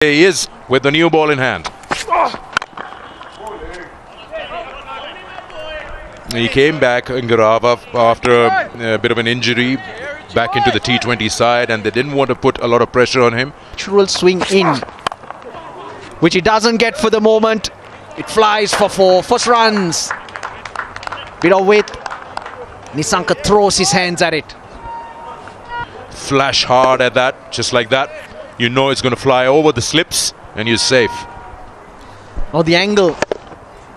He is with the new ball in hand. He came back, Ngarava, after a bit of an injury, back into the T20 side, and they didn't want to put a lot of pressure on him. Natural swing in, which he doesn't get for the moment. It flies for 4 first runs. Bit of width. Nissanka throws his hands at it. Flash hard at that, just like that. You know it's going to fly over the slips, and you're safe. Oh, the angle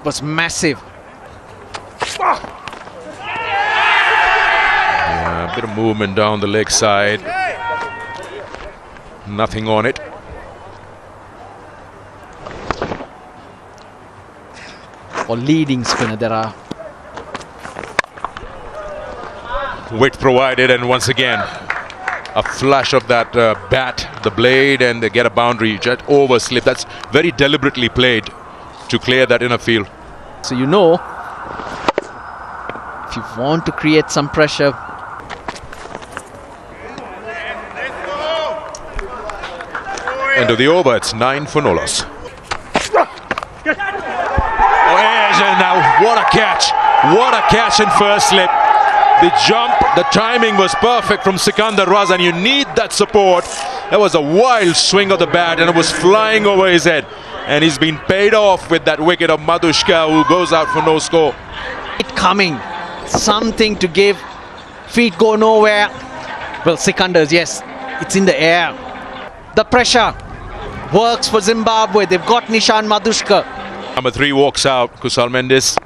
was massive. Yeah, a bit of movement down the leg side. Nothing on it. Or leading spinner, there are. Width provided, and once again, a flash of that bat, the blade, and they get a boundary, jet over slip. That's very deliberately played to clear that inner field. So you know, if you want to create some pressure. End of the over, it's 9 for no loss. And now, what a catch! What a catch in first slip. The jump, the timing was perfect from Sikandar Raza, and you need that support. That was a wild swing of the bat, and it was flying over his head. And he's been paid off with that wicket of Madhushka, who goes out for no score. It coming, something to give. Feet go nowhere. Well, Sikandar's, yes, it's in the air. The pressure works for Zimbabwe. They've got Nishan Madhushka. Number 3 walks out, Kusal Mendis.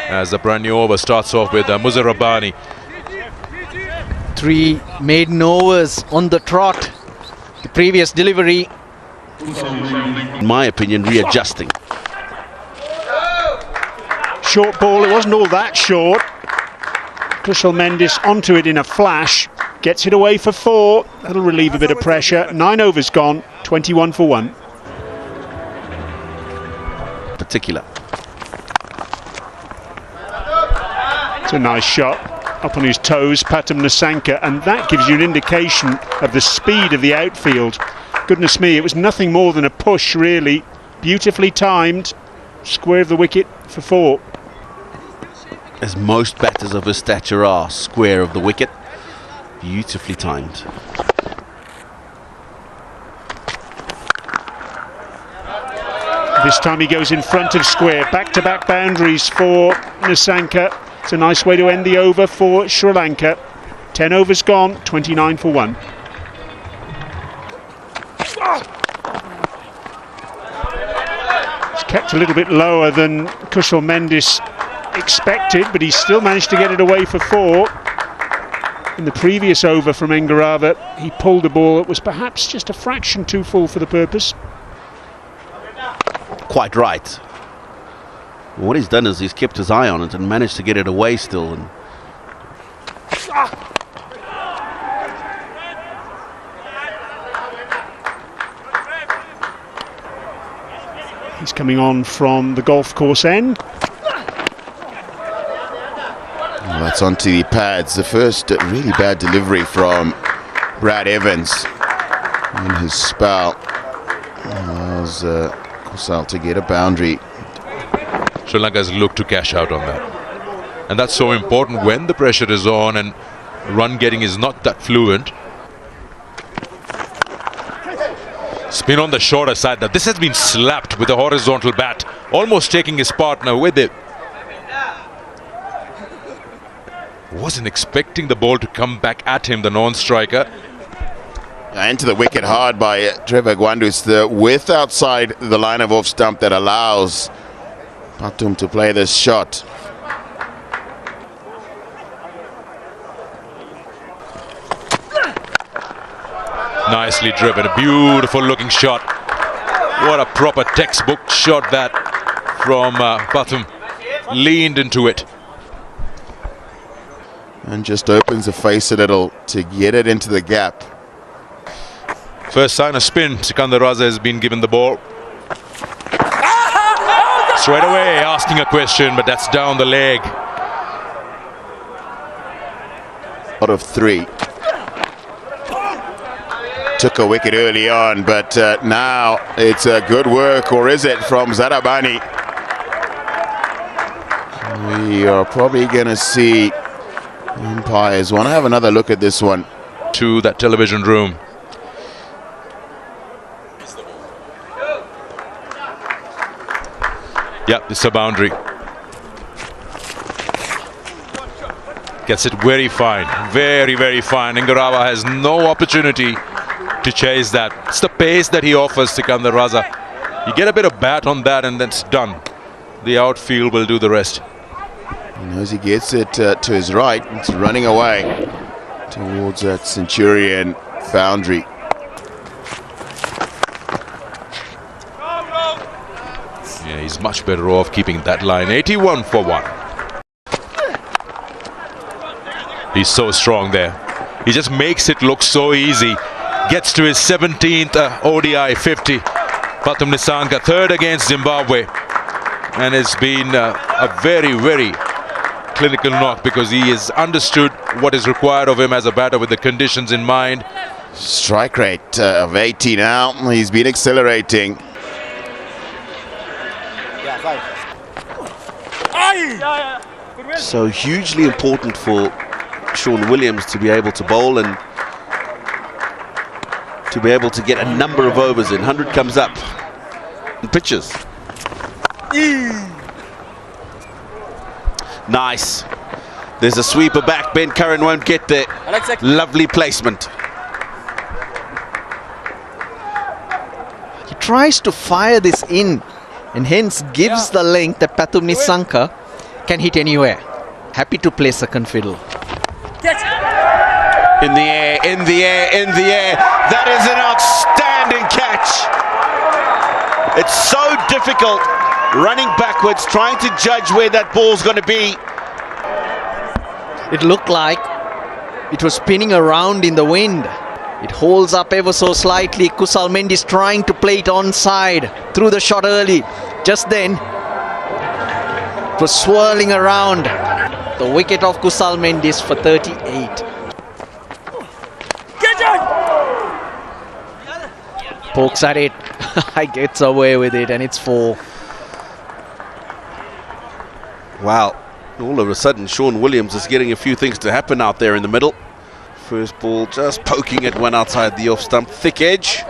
As the brand new over starts off with Muzar Rabbani. 3 maiden overs on the trot. The previous delivery, in my opinion, readjusting. Short ball, it wasn't all that short. Kushal Mendis onto it in a flash, gets it away for 4. That'll relieve a bit of pressure. 9 overs gone, 21 for 1. Particular. It's a nice shot. Up on his toes, Patam Nissanka, and that gives you an indication of the speed of the outfield. Goodness me, it was nothing more than a push, really. Beautifully timed. Square of the wicket for 4. As most batters of his stature are, square of the wicket. Beautifully timed. This time he goes in front of square. Back-to-back boundaries for Nissanka. It's a nice way to end the over for Sri Lanka. 10 overs gone, 29 for 1. It's kept a little bit lower than Kushal Mendis expected, but he's still managed to get it away for 4. In the previous over from Ngarava, he pulled a ball that was perhaps just a fraction too full for the purpose. Quite right. What he's done is he's kept his eye on it and managed to get it away still. And he's coming on from the golf course end. Well, that's onto the pads. The first really bad delivery from Brad Evans in his spell allows Kusal to get a boundary. Sri Lanka's looked to cash out on that. And that's so important when the pressure is on and run getting is not that fluent. Spin on the shorter side. Now this has been slapped with a horizontal bat, almost taking his partner with it. Wasn't expecting the ball to come back at him, the non-striker. Into the wicket hard by Trevor Gwandu. It's the width outside the line of off stump that allows Patum to play this shot. Nicely driven, a beautiful looking shot. What a proper textbook shot that from Patum. Leaned into it. And just opens the face a little to get it into the gap. First sign of spin, Sikandar Raza has been given the ball. Straight away asking a question, but that's down the leg. Out of 3. took a wicket early on, but now it's a good work, or is it, from Zarabani? We are probably going to see umpires want to have another look at this one. To that television room. Yep, it's a boundary. Gets it very fine, very, very fine. Ngarawa has no opportunity to chase that. It's the pace that he offers Sikandar Raza. You get a bit of bat on that and then it's done. The outfield will do the rest. He knows he gets it to his right. It's running away towards that Centurion boundary. Yeah, he's much better off keeping that line. 81 for 1. He's so strong there. He just makes it look so easy. Gets to his 17th ODI 50. Pathum Nissanka, third against Zimbabwe. And it's been a very, very clinical knock because he has understood what is required of him as a batter with the conditions in mind. Strike rate of 80 now. He's been accelerating. So hugely important for Sean Williams to be able to bowl and to be able to get a number of overs in. 100 comes up and pitches. Nice. There's a sweeper back. Ben Curran won't get there. Lovely placement. He tries to fire this in and hence gives the length that Pathum Nissanka can hit anywhere. Happy to play second fiddle. In the air, in the air, in the air. That is an outstanding catch. It's so difficult running backwards, trying to judge where that ball's going to be. It looked like it was spinning around in the wind. It holds up ever so slightly. Kusal Mendis trying to play it onside through the shot early. Just then, it was swirling around. The wicket of Kusal Mendis for 38. Pokes at it. Gets away with it and it's 4. Wow. All of a sudden, Sean Williams is getting a few things to happen out there in the middle. First ball just poking at one outside the off stump. Thick edge.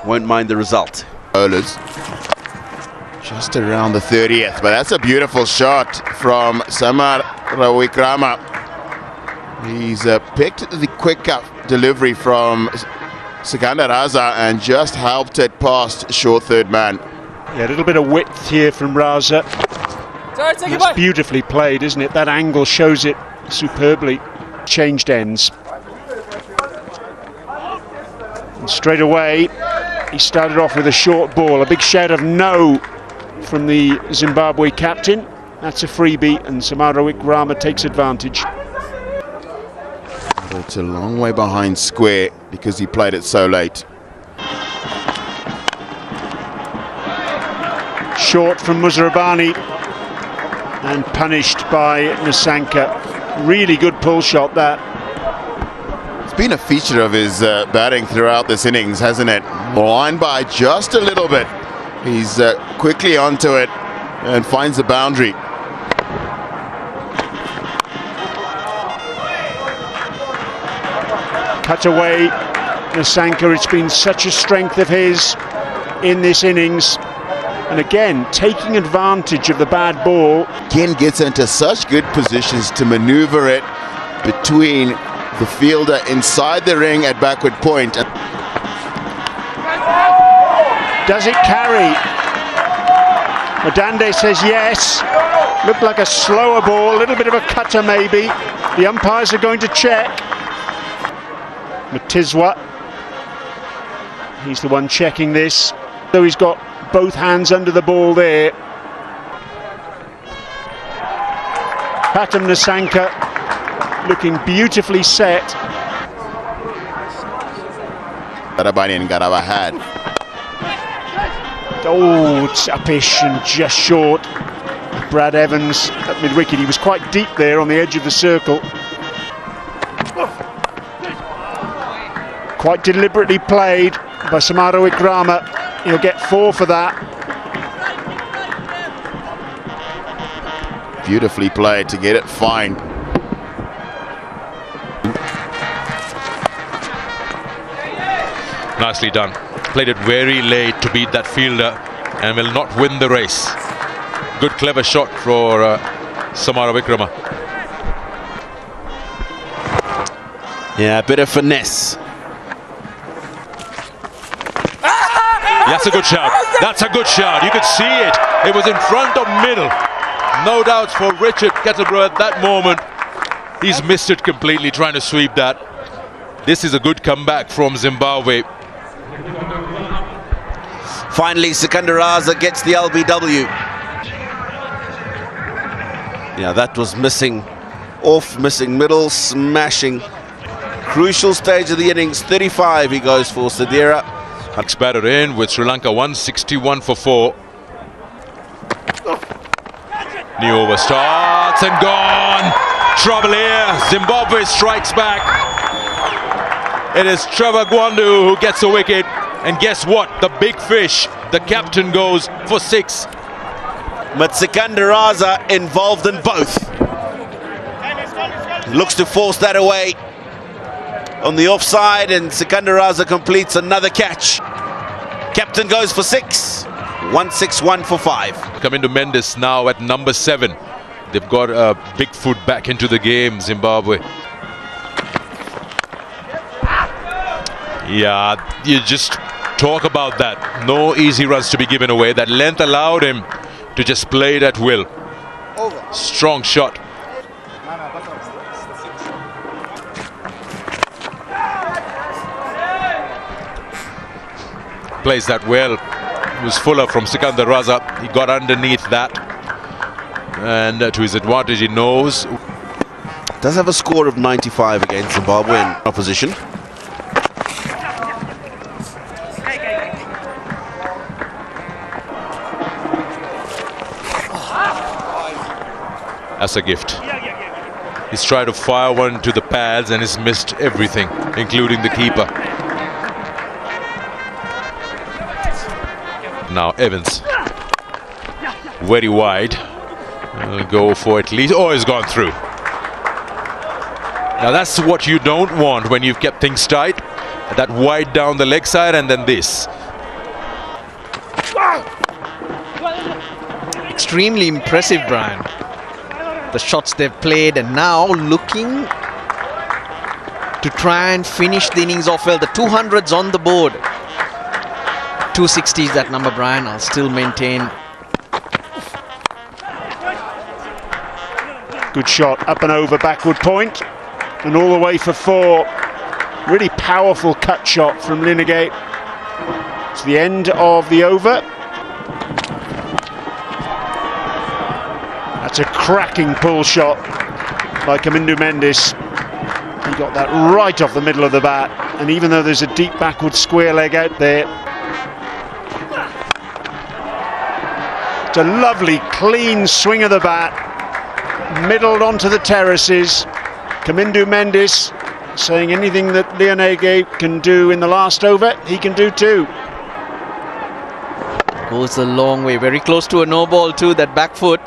Won't mind the result. Bowlers just around the 30th, but that's a beautiful shot from Samar Rawikrama. He's picked the quick up delivery from Sikandar Raza and just helped it past short third man. Yeah, a little bit of width here from Raza. That's beautifully played, isn't it? That angle shows it superbly. Changed ends. And straight away, he started off with a short ball. A big shout of no from the Zimbabwe captain. That's a freebie, and Samar Rawikrama takes advantage. It's a long way behind square because he played it so late. Short from Muzarabani and punished by Nissanka. Really good pull shot that. It's been a feature of his batting throughout this innings, hasn't it? Line by just a little bit. He's quickly onto it and finds the boundary. Cut away, Nissanka. It's been such a strength of his in this innings. And again, taking advantage of the bad ball. Again, gets into such good positions to maneuver it between the fielder inside the ring at backward point. Does it carry? Madande says yes. Looked like a slower ball, a little bit of a cutter maybe. The umpires are going to check. Matizwa, he's the one checking this. So he's got both hands under the ball there. Pathum Nissanka looking beautifully set. Rabani and Ngarawa had. Oh, it's uppish and just short. Brad Evans at mid-wicket. He was quite deep there on the edge of the circle. Quite deliberately played by Samara Wickrama. He'll get 4 for that. Beautifully played to get it fine. Nicely done. Played it very late to beat that fielder and will not win the race. Good clever shot for Samara Wickrama. Yeah, a bit of finesse. That's a good shout. That's a good shout. You could see it. It was in front of middle. No doubts for Richard Kettleborough at that moment. He's missed it completely trying to sweep that. This is a good comeback from Zimbabwe. Finally, Sikandar Raza gets the LBW. Yeah, that was missing. Off, missing middle, smashing. Crucial stage of the innings, 35 he goes for Sadira. Next batter in with Sri Lanka 161 for 4. New over starts and gone. Trouble here. Zimbabwe strikes back. It is Trevor Gwandu who gets a wicket. And guess what? The big fish, the captain, goes for 6. But Sikandar Raza involved in both. Looks to force that away on the offside, and Sikandar Raza completes another catch. Captain goes for 6. 161 for 5. Come into Mendes now at number 7. They've got a big foot back into the game, Zimbabwe. Yeah, you just talk about that. No easy runs to be given away. That length allowed him to just play it at will. Strong shot. Plays that well. It was Fuller from Sikandar Raza. He got underneath that. And to his advantage, he knows. Does have a score of 95 against Zimbabwe in opposition. That's a gift. He's tried to fire one to the pads and he's missed everything, including the keeper. Now Evans, very wide. He'll go for at least. Oh, he's gone through. Now that's what you don't want when you've kept things tight. That wide down the leg side, and then this. Extremely impressive, Brian. The shots they've played, and now looking to try and finish the innings off well. The 200s on the board. 260s that number, Brian. I'll still maintain. Good shot, up and over, backward point, and all the way for 4. Really powerful cut shot from Lineagate. It's the end of the over. That's a cracking pull shot by Kamindu Mendes. He got that right off the middle of the bat, and even though there's a deep backward square leg out there, it's a lovely clean swing of the bat, middled onto the terraces. Kamindu Mendes saying anything that Lineagate can do in the last over, he can do too. Goes a long way, very close to a no ball too, that back foot.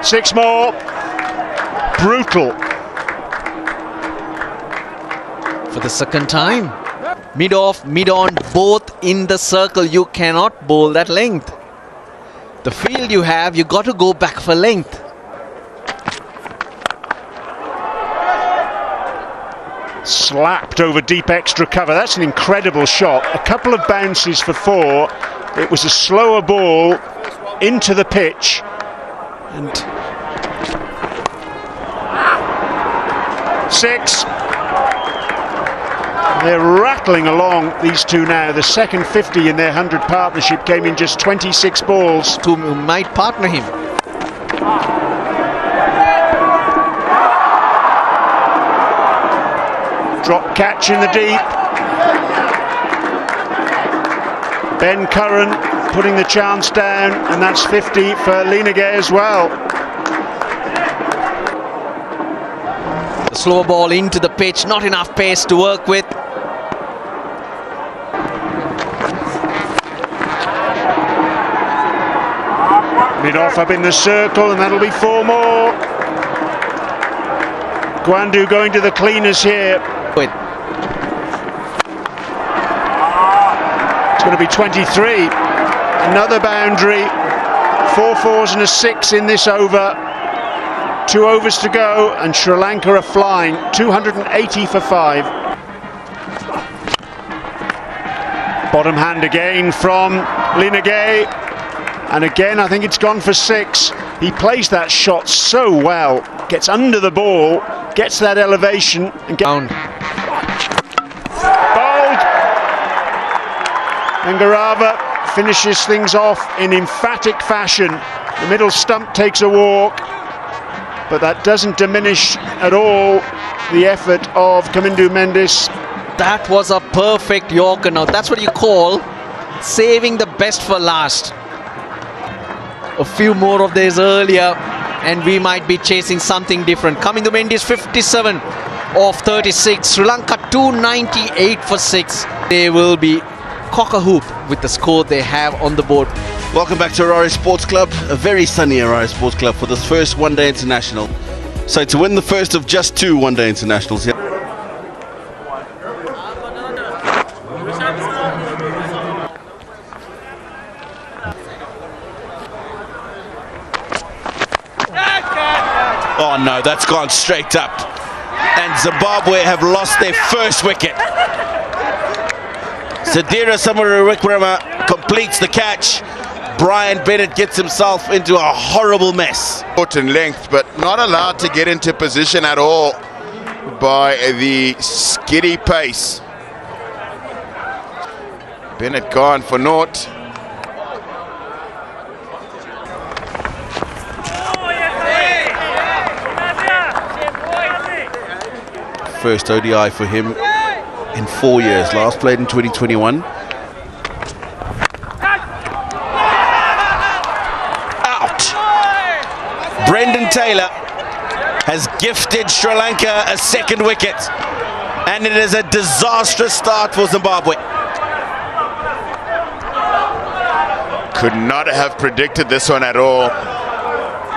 6 more. Brutal. For the second time. Mid off, mid on, both in the circle. You cannot bowl that length. The field you have, you got to go back for length. Slapped over deep extra cover. That's an incredible shot. A couple of bounces for 4. It was a slower ball into the pitch. And 6. They're rattling along, these two now. The second 50 in their 100 partnership came in just 26 balls. Who might partner him. Drop catch in the deep. Ben Curran putting the chance down, and that's 50 for Lineagate as well. The slow ball into the pitch, not enough pace to work with. Mid-off up in the circle, and that'll be 4 more. Gwandu going to the cleaners here. With It's going to be 23. Another boundary. 4 fours and a 6 in this over. 2 overs to go, and Sri Lanka are flying. 280 for 5. Bottom hand again from Linagay. And again, I think it's gone for 6. He plays that shot so well. Gets under the ball, gets that elevation, and down. Bowled. And Garava finishes things off in emphatic fashion. The middle stump takes a walk, but that doesn't diminish at all the effort of Kamindu Mendis. That was a perfect Yorker. Now that's what you call saving the best for last. A few more of these earlier and we might be chasing something different. Kamindu Mendis 57 of 36. Sri Lanka 298 for 6. They will be cock-a-hoop with the score they have on the board. Welcome back to Harare Sports Club, a very sunny Harare Sports Club for this first one-day international. So to win the first of just 2 one-day internationals here. Oh no, that's gone straight up. And Zimbabwe have lost their first wicket. Sadira Samarawikrama completes the catch. Brian Bennett gets himself into a horrible mess. Short in length, but not allowed to get into position at all by the skiddy pace. Bennett gone for naught. First ODI for him in 4 years. Last played in 2021. Out. Brendan Taylor has gifted Sri Lanka a second wicket, and it is a disastrous start for Zimbabwe. Could not have predicted this one at all.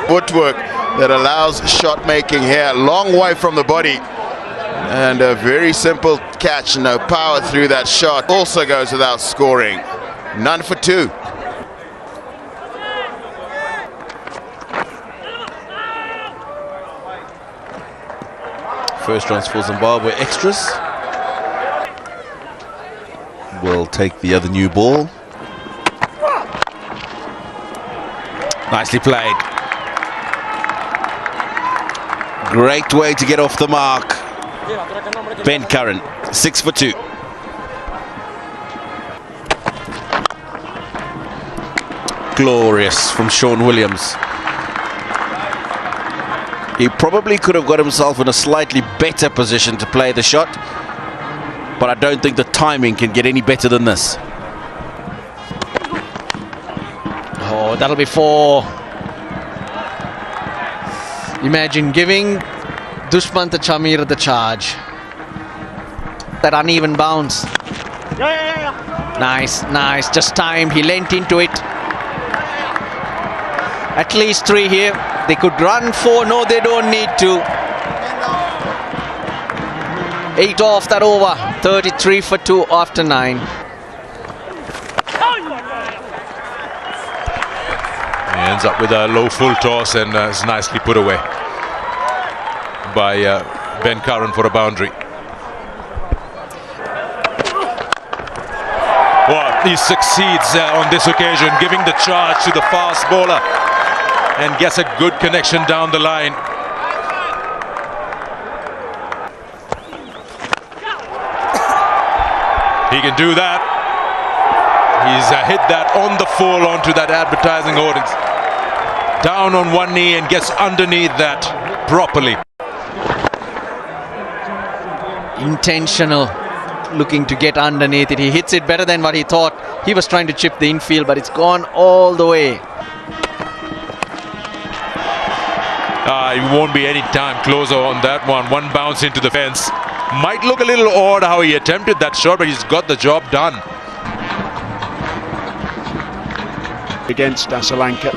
Footwork that allows shot making here, long way from the body. And a very simple catch, no power through that shot. Also goes without scoring. None for 2. First runs for Zimbabwe extras. Will take the other new ball. Nicely played. Great way to get off the mark. Ben Curran, 6 for 2. Glorious from Sean Williams. He probably could have got himself in a slightly better position to play the shot, but I don't think the timing can get any better than this. Oh, that'll be 4. Imagine giving Dushmantha Chameera the charge. That uneven bounce. Nice, nice. Just timed. He leant into it. At least 3 here. They could run 4. No, they don't need to. 8 off that over. 33 for 2 after 9. He ends up with a low full toss and is nicely put away by Ben Curran for a boundary. Well, he succeeds on this occasion, giving the charge to the fast bowler and gets a good connection down the line. He can do that. He's hit that on the full onto that advertising audience. Down on one knee and gets underneath that properly. Intentional, looking to get underneath it. He hits it better than what he thought. He was trying to chip the infield, but it's gone all the way. It won't be any time closer on that one. One bounce into the fence. Might look a little odd how he attempted that shot, but he's got the job done. Against Sri Lanka.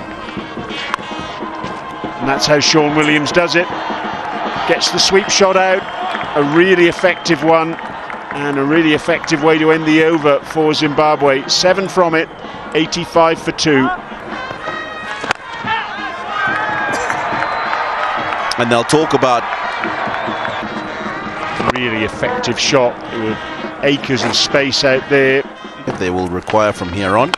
And that's how Sean Williams does it. Gets the sweep shot out. A really effective one. And a really effective way to end the over for Zimbabwe. 7 from it, 85 for 2. And they'll talk about really effective shot. There were acres of space out there. what they will require from here on.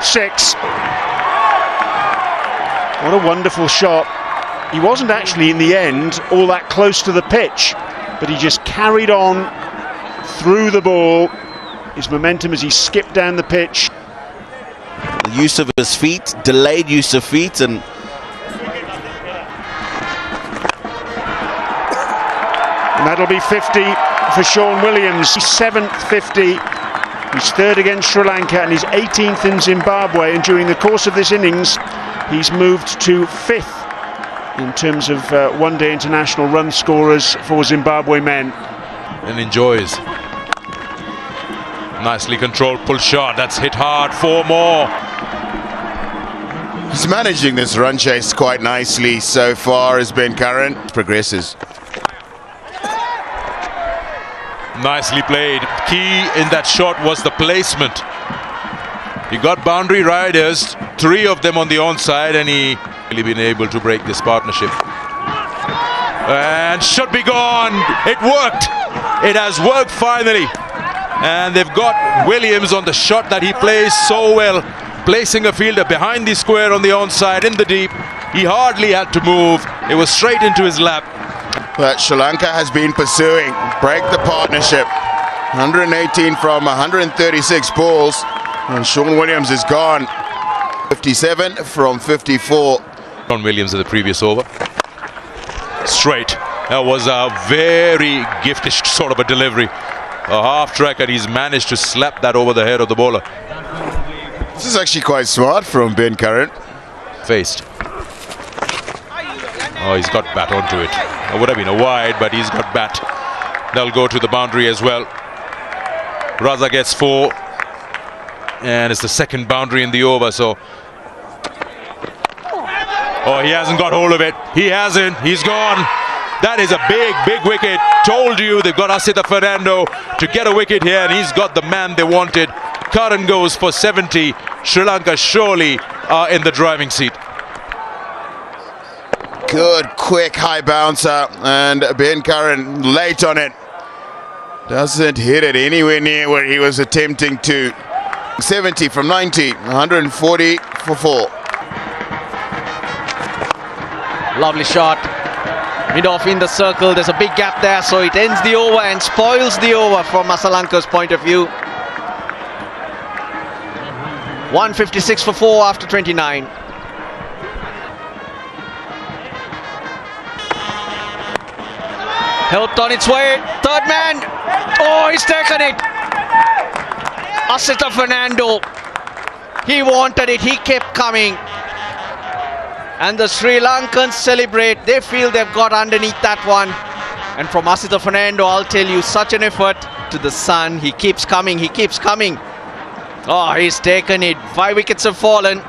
6. What a wonderful shot. He wasn't actually in the end all that close to the pitch, but he just carried on through the ball. His momentum as he skipped down the pitch. The use of his feet, delayed use of feet, and that'll be 50 for Sean Williams. He's 7th 50. He's 3rd against Sri Lanka and he's 18th in Zimbabwe. And during the course of this innings, he's moved to 5th in terms of one-day international run scorers for Zimbabwe men. And enjoys. Nicely controlled pull shot. That's hit hard. 4 more. He's managing this run chase quite nicely so far as Ben Curran progresses. Nicely played. Key in that shot was the placement. He got boundary riders, 3 of them on the onside, and he really been able to break this partnership. And should be gone. It worked. It has worked finally. And they've got Williams on the shot that he plays so well, placing a fielder behind the square on the onside in the deep. He hardly had to move. It was straight into his lap. But Sri Lanka has been pursuing, break the partnership. 118 from 136 balls, and Sean Williams is gone. 57 from 54. Sean Williams in the previous over. Straight. That was a very giftish sort of a delivery. A half track, and he's managed to slap that over the head of the bowler. This is actually quite smart from Ben Curran. Faced. Oh, he's got bat onto it. It would have been a wide, but he's got bat. They'll go to the boundary as well. Raza gets 4. And it's the second boundary in the over, so... Oh, he hasn't got hold of it. He hasn't. He's gone. That is a big, big wicket. Told you they've got Asita Fernando to get a wicket here, and he's got the man they wanted. Curran goes for 70. Sri Lanka surely are in the driving seat. Good, quick, high bouncer, and Ben Curran late on it. Doesn't hit it anywhere near where he was attempting to. 70 from 90, 140 for 4. Lovely shot. Mid-off in the circle. There's a big gap there, so it ends the over and spoils the over from Sri Lanka's point of view. 156 for 4 after 29. Helped on its way. 3rd man. Oh, he's taken it. Asita Fernando. He wanted it. He kept coming. And the Sri Lankans celebrate. They feel they've got underneath that one. And from Asita Fernando, I'll tell you, such an effort to the sun. He keeps coming. He keeps coming. Oh, he's taken it. 5 wickets have fallen.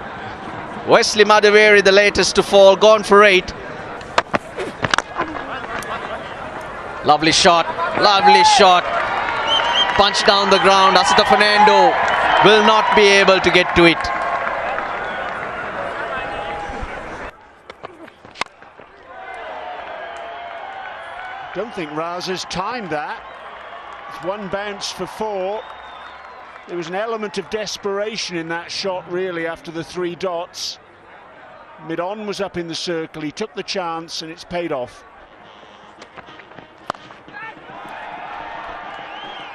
Wesley Madhaveri, the latest to fall, gone for 8. Lovely shot. Lovely shot. Punch down the ground. Asita Fernando will not be able to get to it. Don't think Raza's timed that. It's 1 bounce for 4. There was an element of desperation in that shot, really, after the 3 dots. Mid-on was up in the circle. He took the chance, and it's paid off.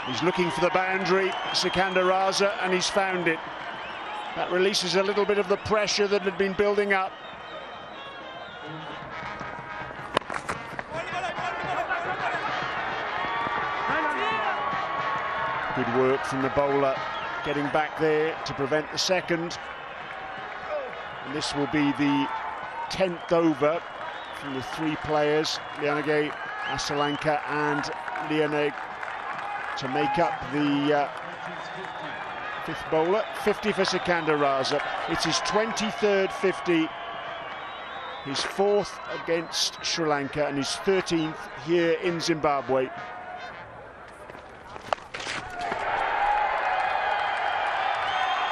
He's looking for the boundary, Sikandar Raza, and he's found it. That releases a little bit of the pressure that had been building up. Good work from the bowler, getting back there to prevent the second. And this will be the 10th over from the three players, Lianage, Asalanka and Lianage, to make up the fifth bowler. 50 for Sikandar Raza. It's his 23rd 50, his fourth against Sri Lanka and his 13th here in Zimbabwe.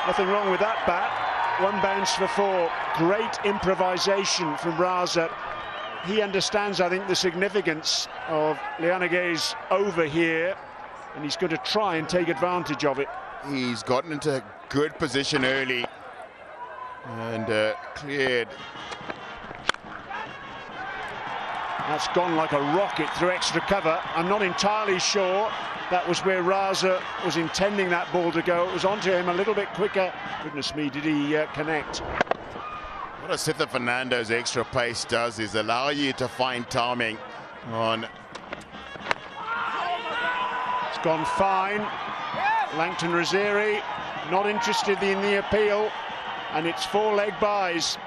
Nothing wrong with that bat. One bounce for four. Great improvisation from Raza. He understands, I think, the significance of Lianage's over here, and he's going to try and take advantage of it. He's gotten into a good position early and cleared. That's gone like a rocket through extra cover. I'm not entirely sure that was where Raza was intending that ball to go. It was onto him a little bit quicker. Goodness me, did he connect? What Asitha Fernando's extra pace does is allow you to find timing on. It's gone fine. Langton Raziri not interested in the appeal, and it's four leg byes.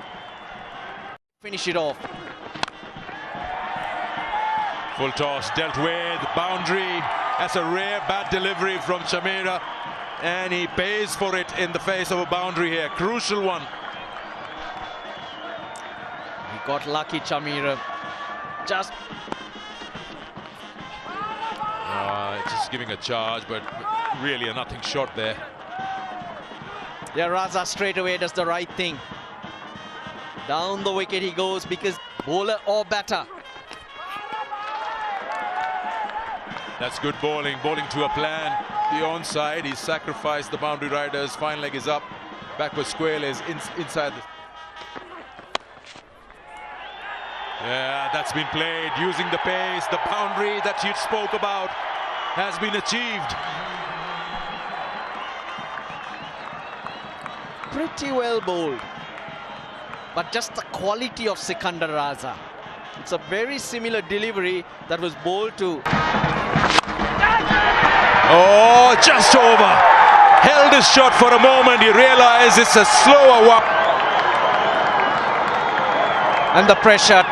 Finish it off. Full toss, dealt with, boundary. That's a rare bad delivery from Chamira, and he pays for it in the face of a boundary here. Crucial one. He got lucky, Chamira. Just just giving a charge, but really a nothing shot there. yeah, Raza straight away does the right thing. Down the wicket he goes, because bowler or batter. That's good bowling to a plan. The onside, he's sacrificed the boundary riders. Fine leg is up. Backward square is inside. Yeah, that's been played using the pace. The boundary that you spoke about has been achieved. Pretty well bowled. But just the quality of Sikandar Raza. It's a very similar delivery that was bowled to. Oh, just over. Held his shot for a moment. He realized it's a slower one. And the pressure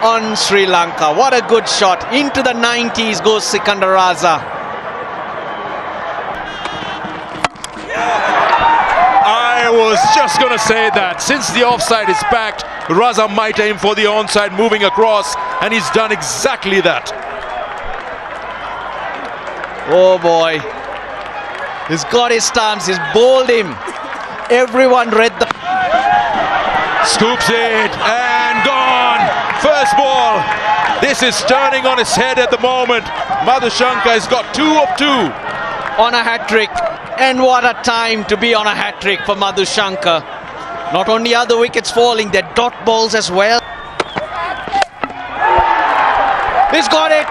on Sri Lanka. What a good shot. Into the 90s goes Sikandar Raza. I was just going to say that. Since the offside is backed, Raza might aim for the onside, moving across, and he's done exactly that. Oh boy. He's got his stance. He's bowled him. Everyone read the... Scoops it and gone. First ball. This is turning on its head at the moment. Madhushanka has got 2 of 2. On a hat-trick. And what a time to be on a hat-trick for Madhushanka. Not only are the wickets falling, they're dot balls as well. He's got it.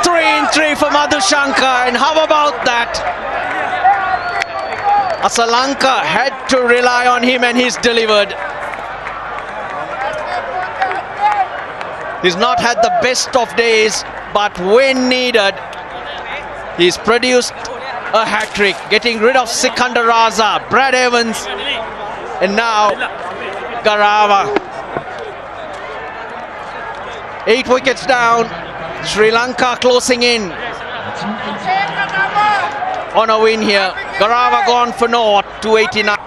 3 in 3 for Madhushanka. And how about that? Asalanka had to rely on him, and he's delivered. He's not had the best of days, but when needed, he's produced a hat-trick, getting rid of Sikandar Raza, Brad Evans, and now Garava. 8 wickets down. Sri Lanka closing in on a win here. Garava gone for naught, 289.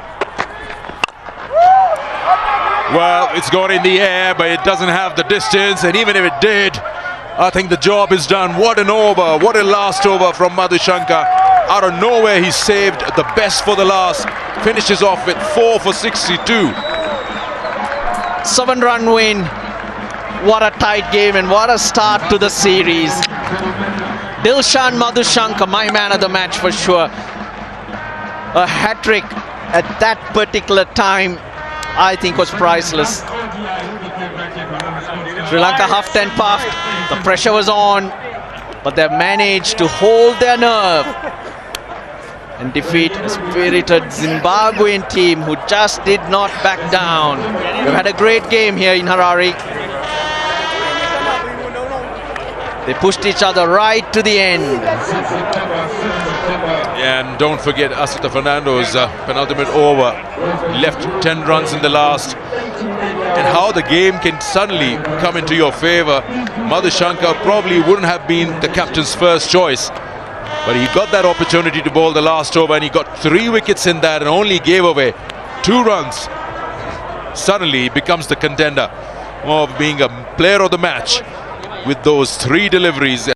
Well, it's gone in the air, but it doesn't have the distance, and even if it did, I think the job is done. What an over, what a last over from Madhushanka. Out of nowhere, he saved the best for the last. Finishes off with 4 for 62. 7-run win. What a tight game, and what a start to the series. Dilshan Madhushanka, my man of the match for sure. A hat-trick at that particular time, I think, was priceless. Sri Lanka huffed and puffed. The pressure was on, but they managed to hold their nerve and defeat a spirited Zimbabwean team who just did not back down. We've had a great game here in Harare. They pushed each other right to the end. And don't forget Asitha Fernando's penultimate over. Left 10 runs in the last and how the game can suddenly come into your favor. Madhushankar probably wouldn't have been the captain's first choice, but he got that opportunity to bowl the last over, and he got 3 wickets in that and only gave away 2 runs. Suddenly he becomes the contender of being a player of the match with those 3 deliveries.